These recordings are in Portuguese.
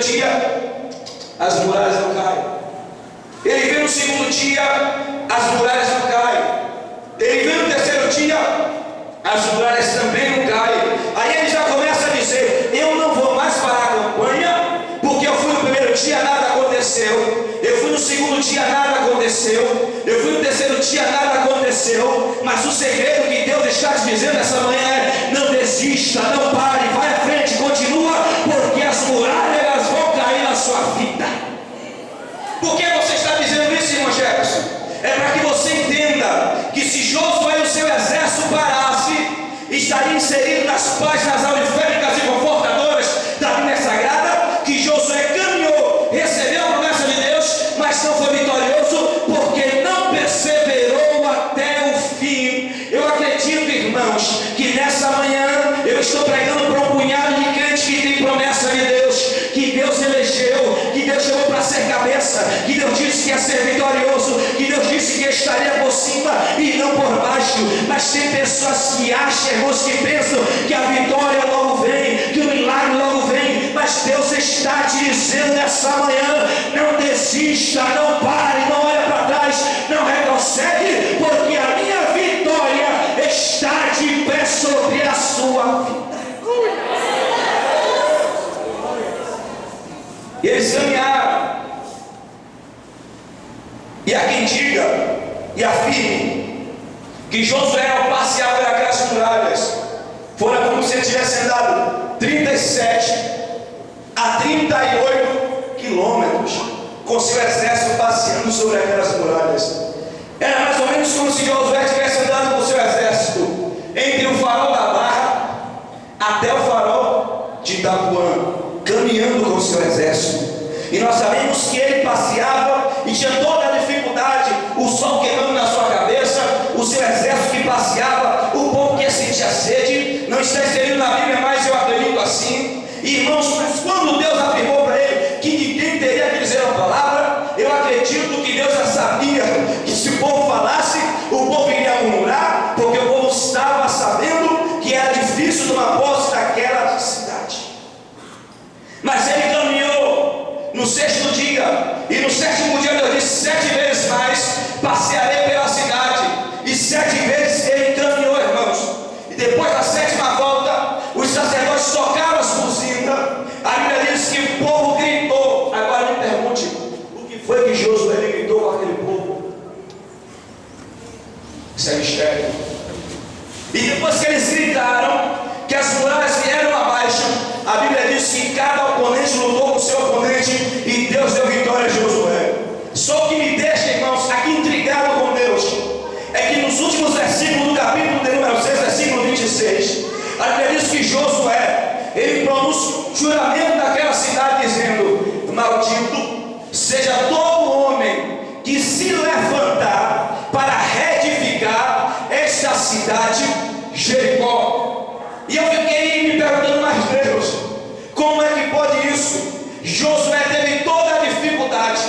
dia, as muralhas não caem. Ele vem no segundo dia, as muralhas não caem. Ele vem no terceiro dia, as muralhas também não caem. Aí ele já começa a dizer: eu não vou mais parar a campanha, porque eu fui no primeiro dia, nada aconteceu. Eu fui no segundo dia, nada aconteceu. Eu fui no terceiro dia, nada aconteceu. Mas o segredo que Deus está te dizendo essa manhã é: não desista, não pare, vai à frente, continua, porque as muralhas elas vão cair na sua vida. Por que você está dizendo isso, irmão Jefferson? É para que você entenda que se Josué e o seu exército parasse, estaria inserido nas páginas auriféricas e confortadoras da Bíblia Sagrada, que Josué caminhou, recebeu a promessa de Deus, mas não foi vitorioso, porque não perseverou até o fim. Eu acredito, irmãos, que nessa manhã eu estou pregando para um punhado de crentes que tem promessa de Deus, que Deus elegeu, que Deus chamou para ser cabeça, que Deus disse que ia ser vitorioso, que Deus disse que estaria por cima e não por baixo. Mas tem pessoas que acham, irmãos, que pensam que a vitória logo vem, que o milagre logo vem. Mas Deus está te dizendo nessa manhã: não desista, não pare, não olhe para trás, não retrocede, porque a minha vitória está de pé sobre a sua vida. E eles caminharam. E há quem diga e afirme que Josué, ao passear por aquelas muralhas, fora como se ele tivesse andado 37 a 38 quilômetros com seu exército passeando sobre aquelas muralhas. Era mais ou menos como se Josué tivesse andado com seu exército entre o farol da Barra até o farol de Itapuã, caminhando com seu exército. E nós sabemos que ele passeava e tinha toda a dificuldade, o sol queimando na sua cabeça, o seu exército que passeava, o povo que sentia sede. Não está inserido na Bíblia, mas eu acredito assim. Irmãos, mas quando Deus afirmou para ele que ninguém teria que dizer a palavra, eu acredito que Deus já sabia que se o povo falasse, o povo iria murmurar, porque o povo estava sabendo que era difícil tomar posse daquela cidade. Mas ele caminhou no sexto dia, e no sétimo dia Deus disse: 7 vezes mais passearei pela cidade. E 7 vezes ele caminhou, irmãos. E depois da 7ª volta, os sacerdotes tocaram as buzinas. A Bíblia diz que o povo gritou. Agora me pergunte, o que foi que Josué gritou com aquele povo? Isso é mistério. E depois que eles gritaram, que as muralhas vieram abaixo, a Bíblia diz que cada oponente lutou com o seu oponente e Deus deu vitória a Josué. Só o que me deixa, irmãos, aqui intrigado com Deus é que nos últimos versículos do capítulo de número 6, versículo 26, a Bíblia diz que Josué, ele pronuncia juramento daquela cidade dizendo: maldito seja todo homem que se levantar para reedificar esta cidade, Jericó. E eu fiquei me perguntando: mas Deus, como é que pode isso? Josué teve toda a dificuldade,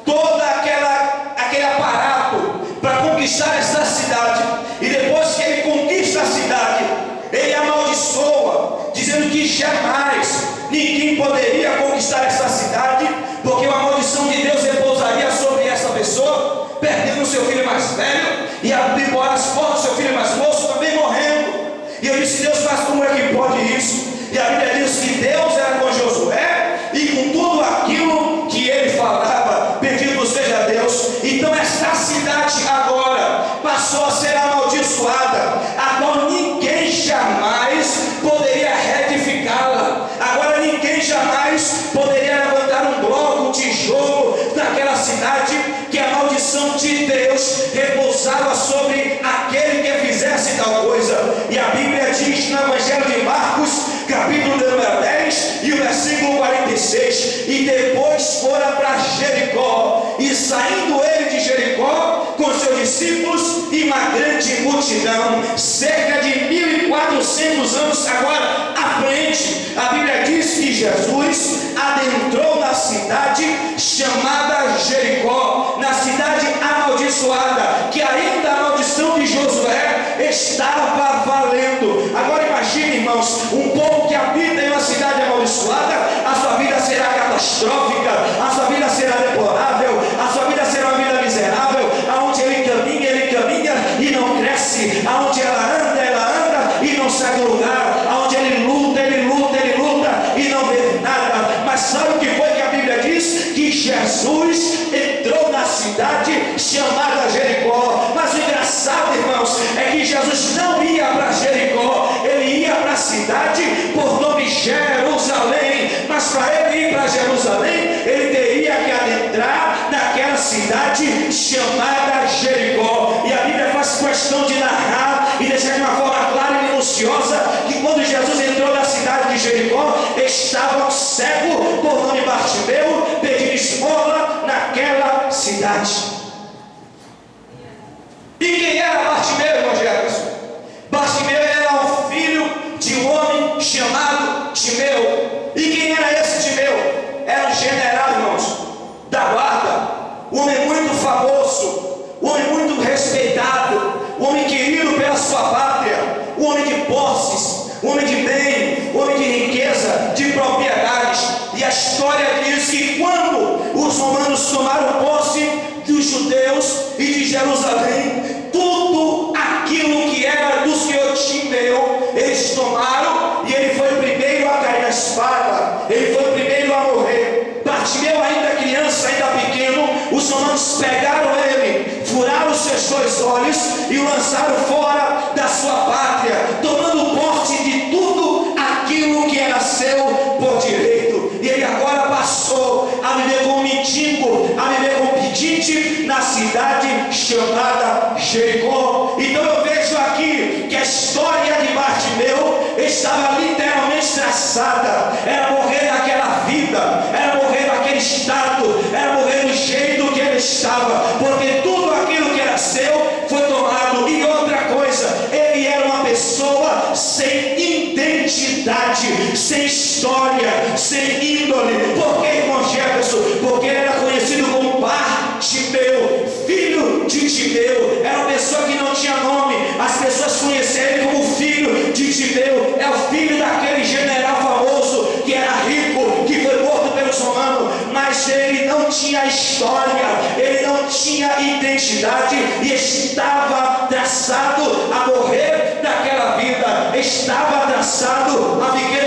toda aquele aparato para conquistar essa cidade, e depois que ele conquista a cidade, ele amaldiçoa, dizendo que jamais ninguém poderia conquistar essa cidade, porque uma maldição de Deus repousaria sobre essa pessoa, perdendo o seu filho mais velho, e abrindo as portas do seu filho mais moço também morrendo. E eu disse: Deus, mas como é que pode isso? E a Bíblia diz que Deus era com Josué, e com tudo aquilo que ele falava, bendito seja Deus. Então esta cidade agora passou a ser amaldiçoada, a qual ninguém jamais poderia reedificá-la. Agora ninguém jamais poderia levantar um bloco, um tijolo naquela cidade, que a maldição de Deus repousava sobre aquele que fizesse tal coisa. E a Bíblia diz no Evangelho de Marcos, capítulo número 10 e o versículo 46: e depois fora para Jericó, e saindo ele de Jericó com seus discípulos e uma grande multidão, cerca de 1400 anos agora à frente, a Bíblia diz que Jesus adentrou na cidade chamada Jericó, na cidade amaldiçoada, que ainda a maldição de Josué estava valendo. Agora imagine, irmãos, um povo que habita em uma cidade amaldiçoada, a sua vida será catastrófica, a sua vida será deplorável, a sua vida será uma vida miserável. Aonde ele caminha e não cresce, aonde ela anda e não sai do lugar, aonde ele luta e não vê nada. Mas sabe o que foi que a Bíblia diz? Que Jesus entrou na cidade chamada Jericó. Mas o engraçado, irmãos, é que Jesus não ia para Jericó, ele ia para a cidade por nome Jerusalém. Mas para ele ir para Jerusalém, ele teria que adentrar naquela cidade chamada Jericó. E a Bíblia faz questão de narrar e deixar de uma forma clara e minuciosa que quando Jesus entrou na cidade de Jericó, estava um cego por nome Bartimeu pedindo esmola naquela cidade. E quem era Bartimeu, irmão Jefferson? Bartimeu era o filho de um homem chamado Timeu. E quem era esse Timeu? Era um general, irmãos, da guarda, um homem muito famoso, um homem muito respeitado, um homem querido pela sua pátria, um homem de posses, um homem de bem, um homem de riqueza, de propriedades. E a história diz que quando os romanos tomaram posse dos judeus e de Jerusalém, tudo aquilo que era do senhor Timeu, eles tomaram, e ele foi o primeiro a cair na espada, ele foi o primeiro a morrer. Bartimeu, ainda criança, ainda pequeno, os romanos pegaram ele, furaram os seus dois olhos e o lançaram fora da sua pátria, tomando posse de tudo aquilo que era seu por direito. E ele agora passou a viver como mendigo, a viver como pedinte na cidade chamada Jericó. Então eu vejo aqui que a história de Bartimeu estava literalmente traçada. Era morrer naquela vida, era morrer naquele estado, era morrer do jeito que ele estava, porque tudo aquilo que era seu foi tomado. E outra coisa, ele era uma pessoa sem identidade, sem história, sem índole. Por que, irmão Jefferson? Porque ele era conhecido como Bartimeu, filho de Timeu. Era uma pessoa que não tinha nome, as pessoas conheciam ele como filho de Timeu. É o filho daquele general famoso que era rico, que foi morto pelos romanos, mas ele não tinha história, ele não tinha identidade e estava traçado a morrer naquela vida, estava traçado a viver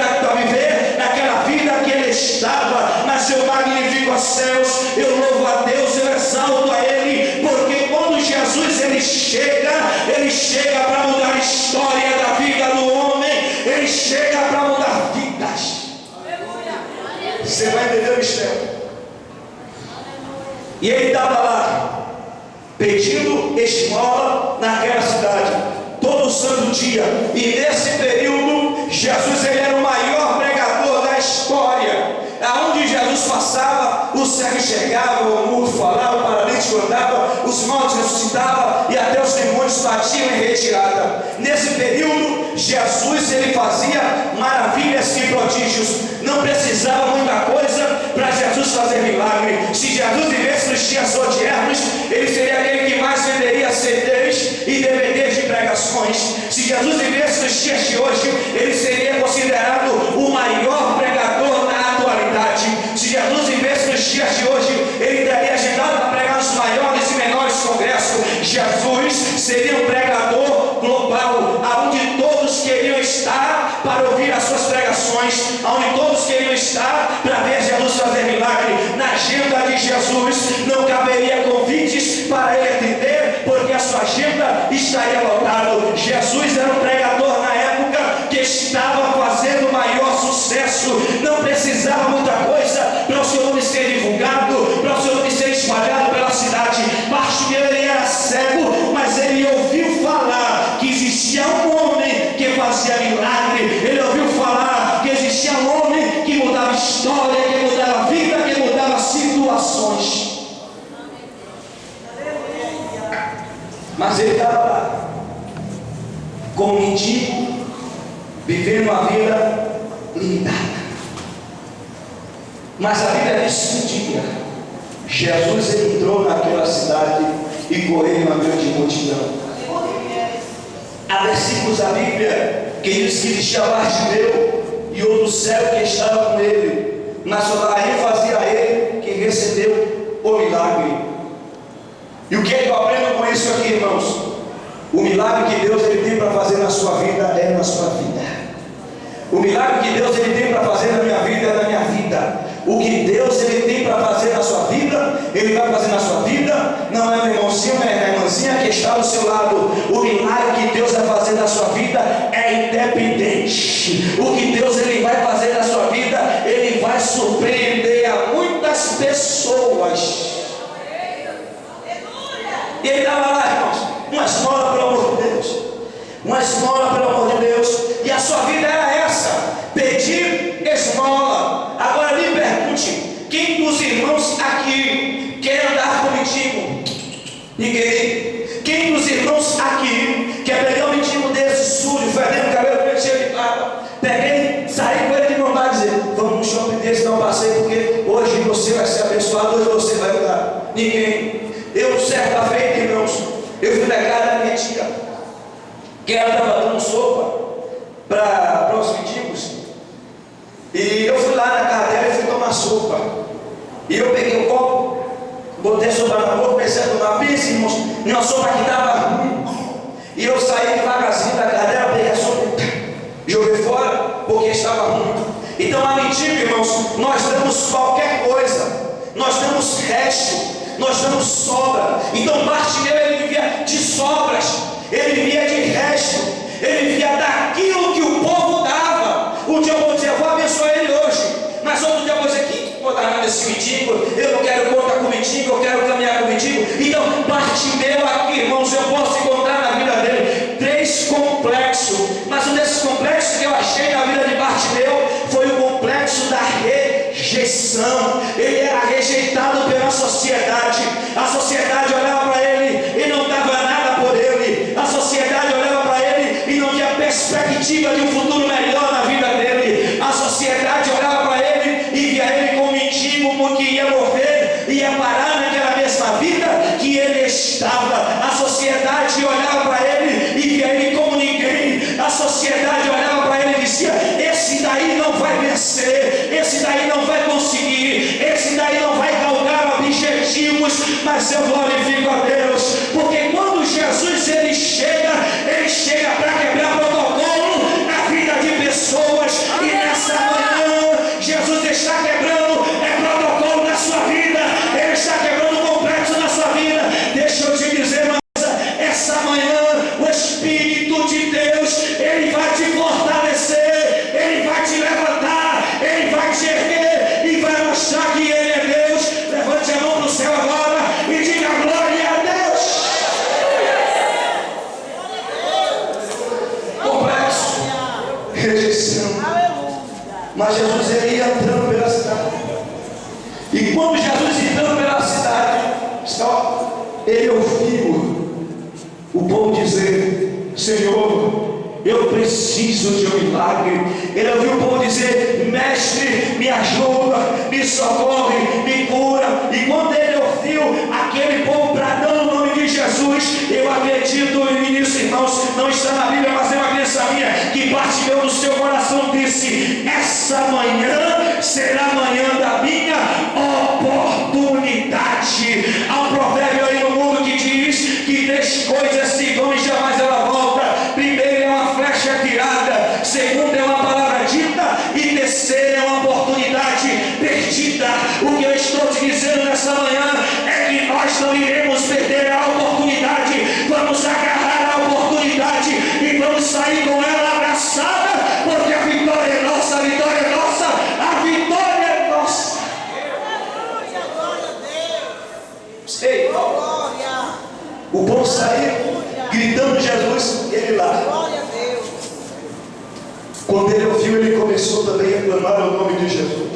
naquela vida que ele estava. Mas eu magnifico aos céus, eu louvo a Deus, eu exalto a Ele, porque quando Jesus ele chega para mudar a história da vida do homem, ele chega para mudar vidas. Você vai entender o mistério? E ele estava lá pedindo esmola naquela cidade todo santo dia. E nesse período Jesus ele era o maior pregador da história. Aonde Jesus passava, o cego enxergava, o mudo falava, o paralítico andava, os mortos ressuscitavam e até os demônios batiam em retirada. Nesse período Jesus ele fazia maravilhas e prodígios. Não precisava muita coisa para Jesus fazer milagre. Se Jesus vivesse nos dias odiernos, ele seria aquele que mais venderia CDs e DVDs de pregações. Se Jesus vivesse nos dias de hoje, ele seria considerado o maior pregador na atualidade. Se Jesus vivesse nos dias de hoje, ele estaria agendado para pregar nos maiores e menores congressos. Jesus seria um pregador global, aonde todos queriam estar para ouvir as suas pregações, aonde todos queriam estar para ver Jesus fazer milagre. Na agenda de Jesus não caberia convites para ele atender, porque a sua agenda estaria lotada. Jesus era um pregador na época que estava fazendo maior sucesso. Não precisava muita coisa para o seu nome ser divulgado, para o seu nome ser espalhado pela cidade. Bartimeu ele era cego, mas ele ouviu falar que existia um homem que fazia milagre. Ele ouviu falar que existia um homem que mudava história, que mudava vida, que mudava situações. Mas ele estava lá como mendigo, vivendo uma vida limitada. Mas a Bíblia diz que um dia Jesus entrou naquela cidade e correu uma grande multidão. Há versículos da Bíblia que diz que existia Bartimeu e outro cego que estava com ele. na sua ênfase a ele que recebeu o milagre. E o que eu aprendo com isso aqui, irmãos? O milagre que Deus ele tem para fazer na sua vida é na sua vida. O milagre que Deus ele tem para fazer na minha vida é na minha vida. O que Deus ele tem para fazer na sua vida, Ele vai fazer na sua vida. Não é o irmãozinho, é a irmãzinha que está ao seu lado. O milagre que Deus vai fazer na sua vida é independente. O que Deus ele vai fazer na sua vida, Ele vai surpreender a muitas pessoas. E ele estava lá, irmãos, uma esmola pelo amor de Deus, uma esmola pelo amor de Deus. E a sua vida era essa: pedir esmola. Agora me pergunte, quem dos irmãos aqui quer andar contigo? Ninguém. Quem dos irmãos aqui quer pegar um mendigo desse sujo, fedendo cabelo preto, cheio de barba, peguei, sair com ele de mão lá e dizer: vamos num shopping desse, dar um passeio, porque hoje você vai ser abençoado, hoje você vai andar? Ninguém. Eu, certa feita, irmãos, eu fui na casa da minha tia, que ela estava dando sopa para os mendigos, e eu fui lá na casa dela e fui tomar sopa, e eu peguei um copo, botei a sopa na boca, comecei a tomar, pense, irmãos, minha sopa que estava ruim, e eu saí devagarzinho da casa dela, peguei a sopa, joguei fora, porque estava ruim. Então a mendigo, irmãos, nós damos qualquer coisa, nós damos resto, nós damos sobra. Então Bartimeu ele vivia de sobras, ele vivia de resto, ele vivia daquilo que o povo dava. Um dia eu vou dizer: eu vou abençoar ele hoje, mas outro dia eu vou dizer: que vou dar nada desse mendigo, eu não quero contar com o mendigo, eu quero caminhar com o mendigo. Então Bartimeu aqui, irmãos, eu posso encontrar na vida dele 3 complexos, mas um desses complexos que eu achei na vida de Bartimeu foi o complexo da rejeição. Ele era rejeitado pela sociedade. A sociedade olhava para ele e não dava nada por ele. A sociedade olhava para ele e não tinha perspectiva de um futuro melhor na vida dele. A sociedade olhava para ele e via ele como mendigo que ia morrer, ia parar naquela mesma vida que ele estava. A sociedade olhava para ele e via ele como ninguém. A sociedade olhava para ele e dizia: esse daí não vai vencer, esse daí não vai conseguir, esse daí não vai galgar objetivos. Mas eu glorifico a Deus, porque quando Jesus ele chega para quebrar protocolo na vida de pessoas. E nessa manhã Jesus está quebrando protocolo na sua vida, ele está quebrando o complexo na sua vida. Deixa eu te dizer uma coisa: essa manhã o Espírito de Deus ele vai te fortalecer, ele vai te levantar, ele vai te erguer e vai mostrar que ele é Deus. Levante a mão para o céu agora e diga: glória a Deus. Complexo, rejeição. Mas Jesus ele ia entrando pela cidade, e quando Jesus entrando pela cidade, ele ouviu o povo dizer: Senhor, eu preciso de um milagre. Ele ouviu o povo dizer: mestre, me ajuda, me socorre, me cura. E quando ele ouviu aquele povo bradando o nome de Jesus, eu acredito nisso, irmãos, não está na Bíblia, mas é uma crença minha, que Bartimeu no seu coração disse: essa manhã será a manhã da minha oportunidade. Há um provérbio aí no mundo que diz que 3 coisas se vão e jamais ela volta. Primeiro é uma flecha tirada, segundo é uma palavra dita, e terceiro é uma oportunidade perdida. O que eu estou te dizendo nessa manhã é que nós não iremos perder a oportunidade. Vamos agarrar a oportunidade e vamos sair com ela abraçada, porque a vitória é nossa, a vitória é nossa, a vitória é nossa. Ei, o povo saiu gritando Jesus, ele lá. Quando ele ouviu, ele começou também a clamar o nome de Jesus.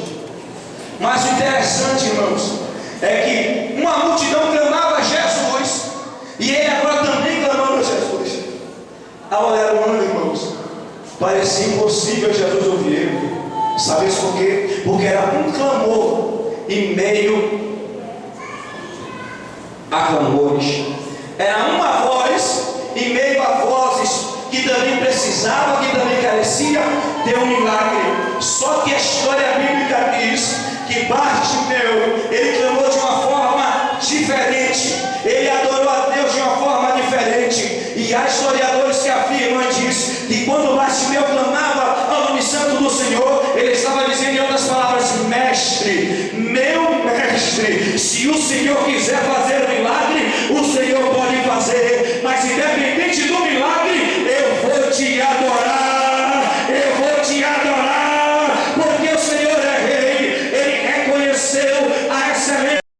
Mas o interessante, irmãos, é que uma multidão clamava Jesus, e ele agora também clamando a Jesus. Ao olhar o ano, irmãos, parecia impossível Jesus ouvir ele. Sabe isso por quê? Porque era um clamor em meio a clamores. Era uma voz em meio a vozes que também precisava, que também carecia de um milagre. Só que a história bíblica diz que Bartimeu, ele clamou de uma forma diferente, ele adorou a Deus de uma forma diferente. E há historiadores que afirmam disso, que quando Bartimeu clamava ao nome santo do Senhor, ele estava dizendo em outras palavras: mestre, meu mestre, se o Senhor quiser fazer um milagre, o Senhor pode fazer, mas independente